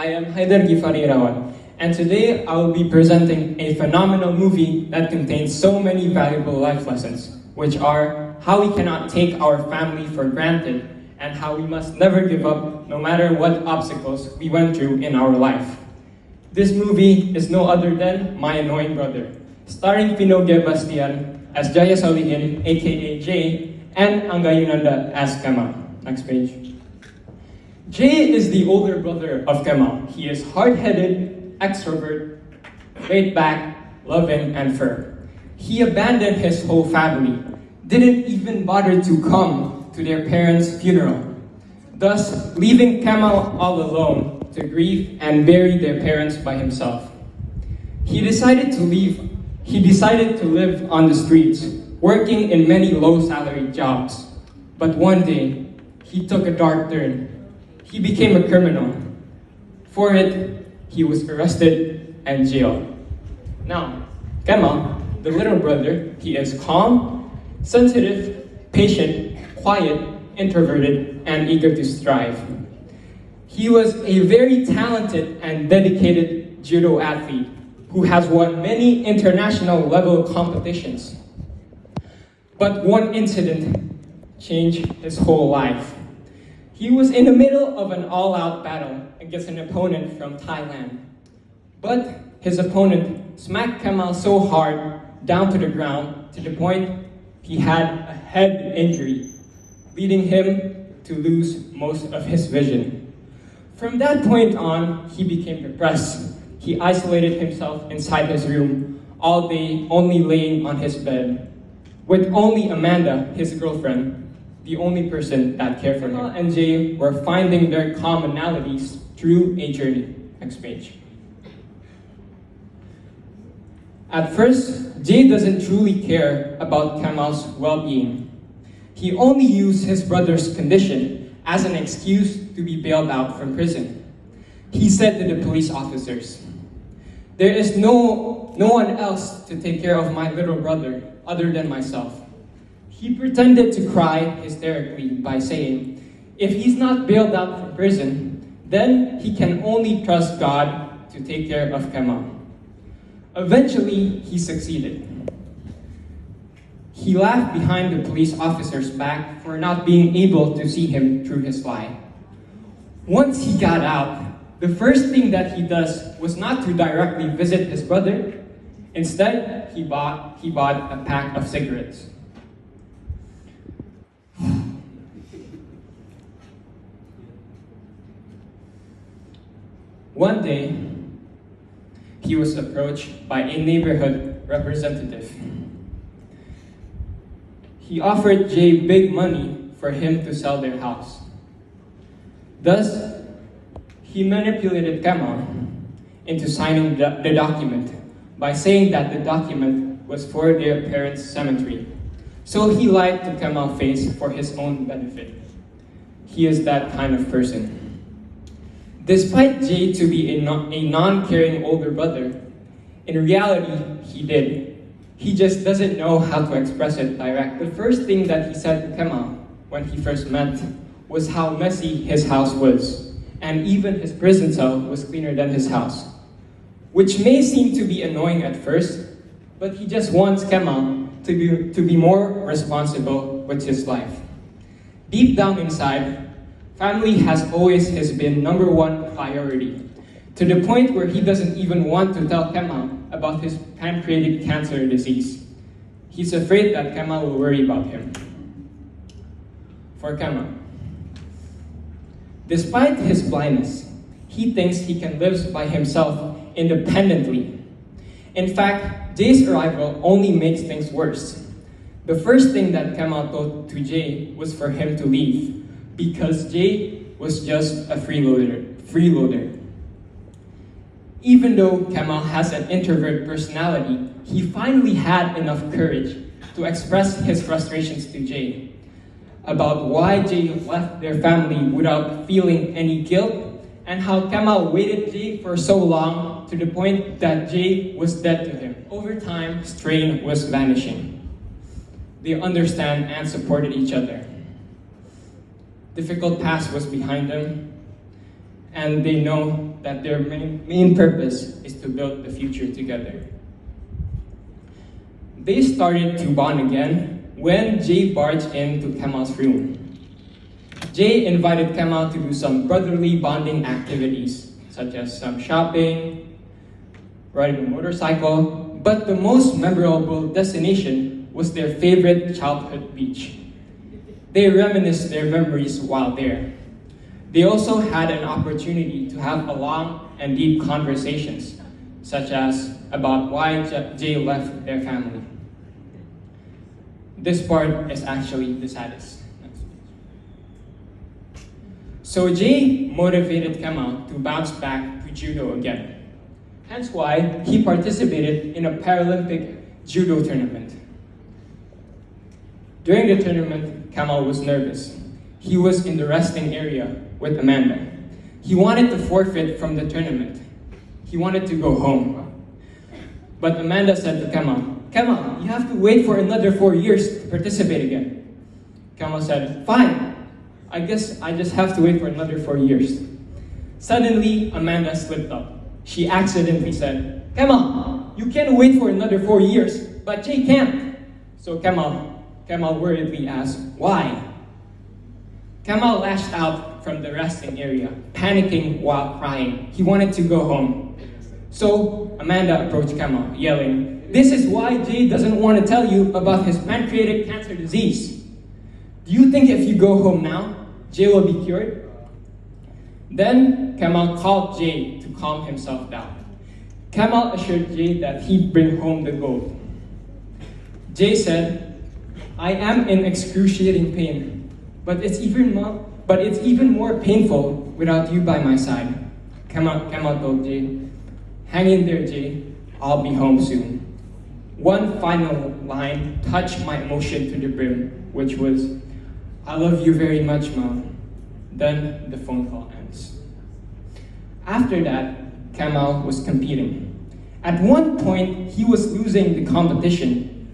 I am Haider Gifari Rawat, and today I will be presenting a phenomenal movie that contains so many valuable life lessons, which are how we cannot take our family for granted and how we must never give up no matter what obstacles we went through in our life. This movie is no other than My Annoying Brother, starring Pinoge Bastian as Jaya Solihin, aka Jay, and Angga Yunanda as Kemal. Next page. Jay is the older brother of Kemal. He is hard-headed, extrovert, laid back, loving, and firm. He abandoned his whole family, didn't even bother to come to their parents' funeral, thus leaving Kemal all alone to grieve and bury their parents by himself. He decided to live on the streets, working in many low-salary jobs. But one day, he took a dark turn. He became a criminal. For it, he was arrested and jailed. Now, Kemal, the little brother, he is calm, sensitive, patient, quiet, introverted, and eager to strive. He was a very talented and dedicated judo athlete who has won many international level competitions. But one incident changed his whole life. He was in the middle of an all-out battle against an opponent from Thailand. But his opponent smacked Kemal so hard down to the ground to the point he had a head injury, leading him to lose most of his vision. From that point on, he became depressed. He isolated himself inside his room all day, only laying on his bed, with only Amanda, his girlfriend, the only person that cared for him. Kemal and Jay were finding their commonalities through a journey. Next page. At first, Jay doesn't truly care about Kemal's well-being. He only used his brother's condition as an excuse to be bailed out from prison. He said to the police officers, "There is no one else to take care of my little brother other than myself." He pretended to cry hysterically by saying, if he's not bailed out from prison, then he can only trust God to take care of Kemal. Eventually, he succeeded. He laughed behind the police officer's back for not being able to see him through his lie. Once he got out, the first thing that he does was not to directly visit his brother. Instead, he bought a pack of cigarettes. One day, he was approached by a neighborhood representative. He offered Jay big money for him to sell their house. Thus, he manipulated Kemal into signing the document by saying that the document was for their parents' cemetery. So he lied to Kemal's face for his own benefit. He is that kind of person. Despite Jay to be a non-caring older brother, in reality, he did. He just doesn't know how to express it direct. The first thing that he said to Kemal when he first met was how messy his house was, and even his prison cell was cleaner than his house. Which may seem to be annoying at first, but he just wants Kemal to be more responsible with his life. Deep down inside, family has always been number one priority, to the point where he doesn't even want to tell Kemal about his pancreatic cancer disease. He's afraid that Kemal will worry about him. For Kemal, despite his blindness, he thinks he can live by himself independently. In fact, Jay's arrival only makes things worse. The first thing that Kemal told to Jay was for him to leave, because Jay was just a freeloader. Even though Kemal has an introvert personality, he finally had enough courage to express his frustrations to Jay about why Jay left their family without feeling any guilt, and how Kemal waited Jay for so long to the point that Jay was dead to him. Over time, strain was vanishing. They understand and supported each other. Difficult past was behind them, and they know that their main purpose is to build the future together. They started to bond again when Jay barged into Kemal's room. Jay invited Kemal to do some brotherly bonding activities, such as some shopping, riding a motorcycle, but the most memorable destination was their favorite childhood beach. They reminisced their memories while there. They also had an opportunity to have a long and deep conversations, such as about why Jay left their family. This part is actually the saddest. So Jay motivated Kemal to bounce back to judo again. Hence why he participated in a Paralympic judo tournament. During the tournament, Kemal was nervous. He was in the resting area with Amanda. He wanted to forfeit from the tournament. He wanted to go home. But Amanda said to Kemal, "Kemal, you have to wait for another 4 years to participate again." Kemal said, "Fine, I guess I just have to wait for another 4 years." Suddenly, Amanda slipped up. She accidentally said, "Kemal, you can wait for another 4 years, but Jay can't." So Kemal worriedly asked, "Why?" Kemal lashed out from the resting area, panicking while crying. He wanted to go home. So Amanda approached Kemal, yelling, "This is why Jay doesn't want to tell you about his pancreatic cancer disease. Do you think if you go home now, Jay will be cured?" Then Kemal called Jay to calm himself down. Kemal assured Jay that he'd bring home the gold. Jay said, "I am in excruciating pain, but it's even more painful without you by my side." Kemal told Jay, "Hang in there, Jay. I'll be home soon." One final line touched my emotion to the brim, which was, "I love you very much, Mom." Then the phone call ends. After that, Kemal was competing. At one point, he was losing the competition,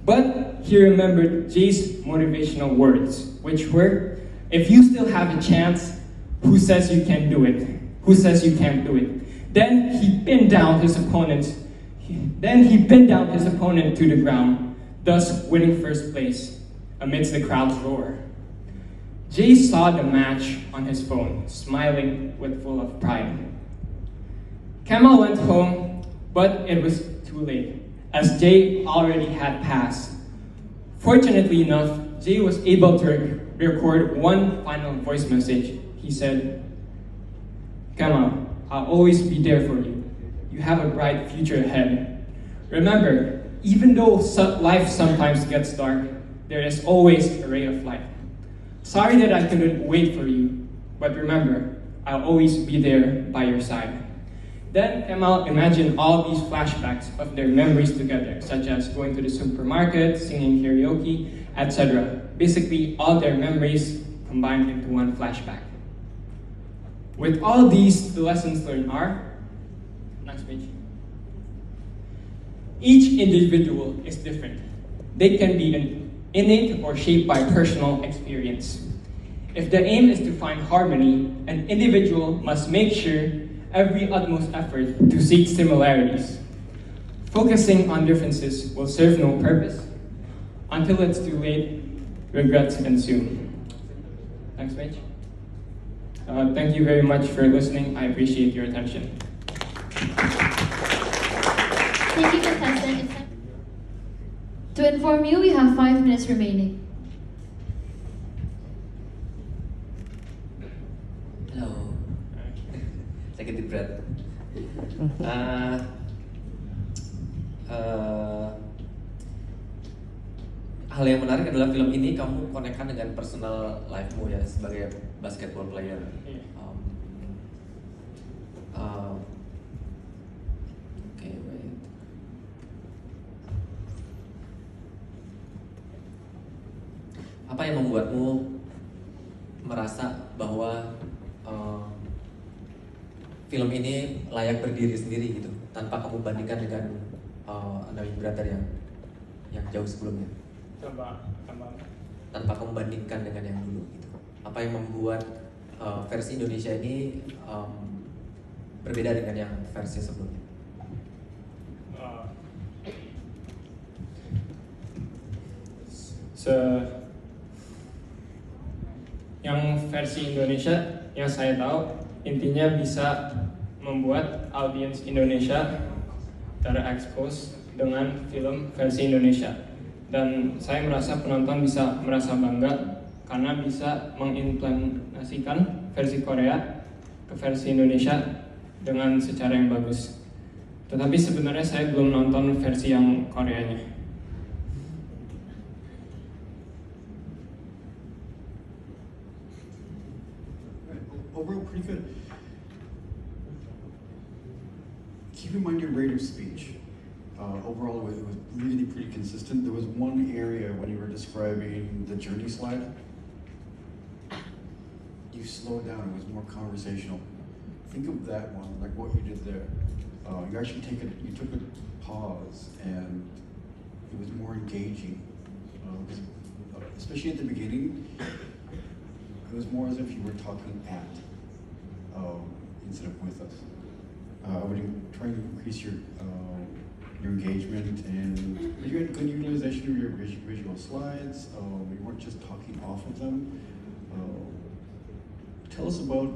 but he remembered Jay's motivational words, which were, "If you still have a chance, who says you can do it? Who says you can't do it?" Then he pinned down his opponent. To the ground, thus winning first place amidst the crowd's roar. Jay saw the match on his phone, smiling with full of pride. Kemal went home, but it was too late, as Jay already had passed. Fortunately enough, Jay was able to record one final voice message. He said, "Kemal, I'll always be there for you. You have a bright future ahead. Remember, even though life sometimes gets dark, there is always a ray of light. Sorry that I couldn't wait for you, but remember, I'll always be there by your side." Then Kemal imagined all these flashbacks of their memories together, such as going to the supermarket, singing karaoke, etc. Basically, all their memories combined into one flashback. With all these, the lessons learned are, next page. Each individual is different. They can be innate or shaped by personal experience. If the aim is to find harmony, an individual must make sure every utmost effort to seek similarities. Focusing on differences will serve no purpose. Until it's too late, regrets ensue. Next page. Thank you very much for listening. I appreciate your attention. Thank you, contestant. To inform you, we have 5 minutes remaining. Hello. Take a deep breath. Hal yang menarik adalah film ini kamu konekkan dengan personal life-mu ya sebagai basketball player. Okay, wait. Apa yang membuatmu merasa bahwa film ini layak berdiri sendiri gitu, tanpa kamu bandingkan dengan Another Brother yang jauh sebelumnya? Tanpa kamu bandingkan dengan yang dulu gitu. Apa yang membuat versi Indonesia ini berbeda dengan yang versi sebelumnya. Yang versi Indonesia yang saya tahu intinya bisa membuat audiens Indonesia terekspos dengan film versi Indonesia, dan saya merasa penonton bisa merasa bangga karena bisa mengimplementasikan versi Korea ke versi Indonesia dengan secara yang bagus. Tetapi sebenarnya saya belum nonton versi yang Koreanya. Overall, pretty good. Keep in mind your rate of speech. Overall, it was really pretty consistent. There was one area when you were describing the journey slide. You slowed down. It was more conversational. Think of that one, like what you did there. You actually took a pause, and it was more engaging. Especially at the beginning, it was more as if you were talking at, instead of with us. I would try and increase your engagement, and you had good utilization of your visual slides. You weren't just talking off of them. Tell us about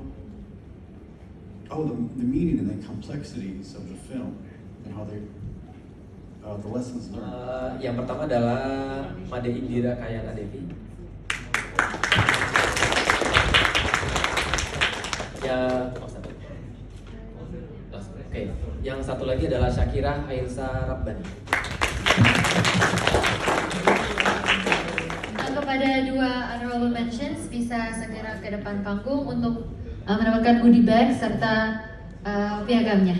the meaning and the complexities of the film and how they the lessons learned. Yang pertama adalah Made Indira Kayana Devi. Oke, yang satu lagi adalah Syakira Hairsa Rabbani. Kepada dua honorable mentions bisa segera ke depan panggung untuk mendapatkan goodie bag serta piagamnya.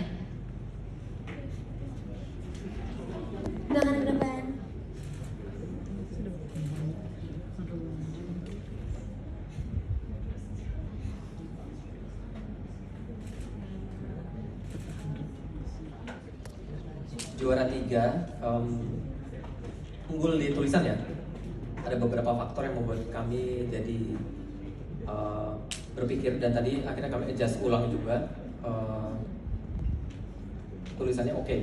Silakan ke depan. Juara 3 unggul di tulisan ya. Ada beberapa faktor yang membuat kami jadi berpikir, dan tadi akhirnya kami adjust ulang juga. Tulisannya oke.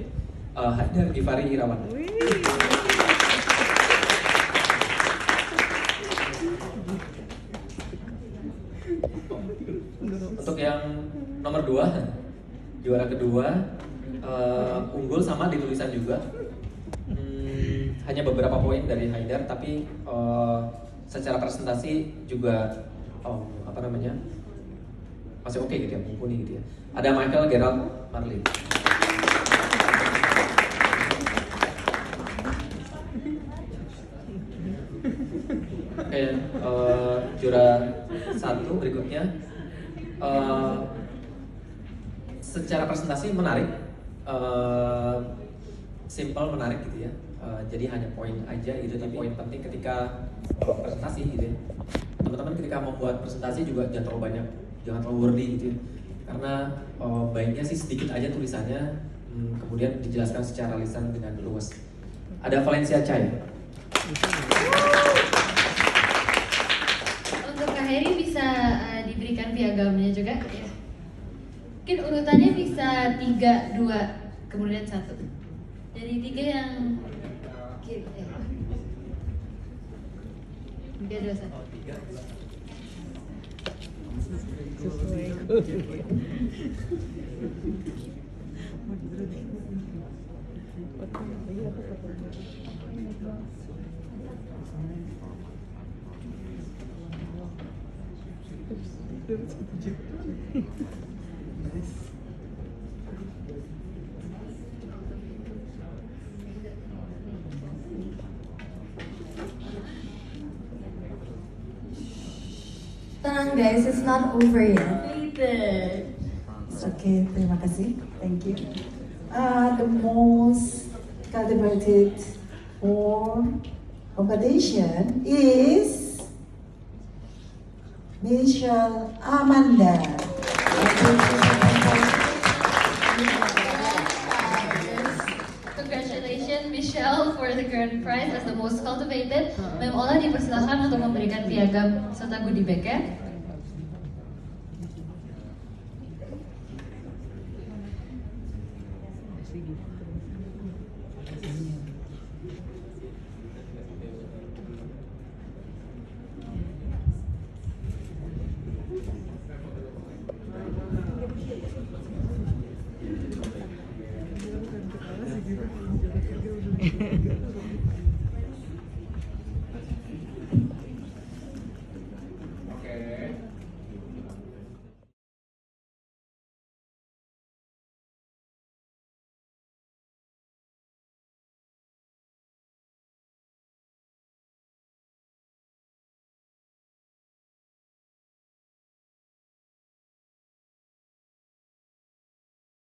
Haidar Givari Irawan. Untuk yang nomor 2, juara kedua, unggul sama di tulisan juga. Hanya beberapa poin dari Haidar, tapi secara presentasi juga masih oke gitu ya, mumpuni gitu ya. Ada Michael Gerald Marlin. Oke, juara 1 berikutnya. Secara presentasi menarik, simple, menarik gitu ya. Jadi hanya poin aja gitu, tapi poin penting ketika presentasi gitu ya. Teman-teman ketika membuat presentasi juga jangan terlalu banyak, jangan terlalu wordy gitu ya. Karena baiknya sih sedikit aja tulisannya, kemudian dijelaskan secara lisan dengan luwes. Ada Valencia Chai. Untuk Kak Heri bisa diberikan piagamnya juga ya. Mungkin urutannya bisa 3, 2, kemudian 1. Dari 3 yang kiri ya. 3, 2, 1. Tenang guys, it's not over yet. Oke, terima kasih. Thank you. The most cultivated form competition is Michelle Amanda. Congratulations Michelle for the grand prize as the most cultivated. Mem Ola dipersilakan untuk memberikan piagam serta goodie bag ya.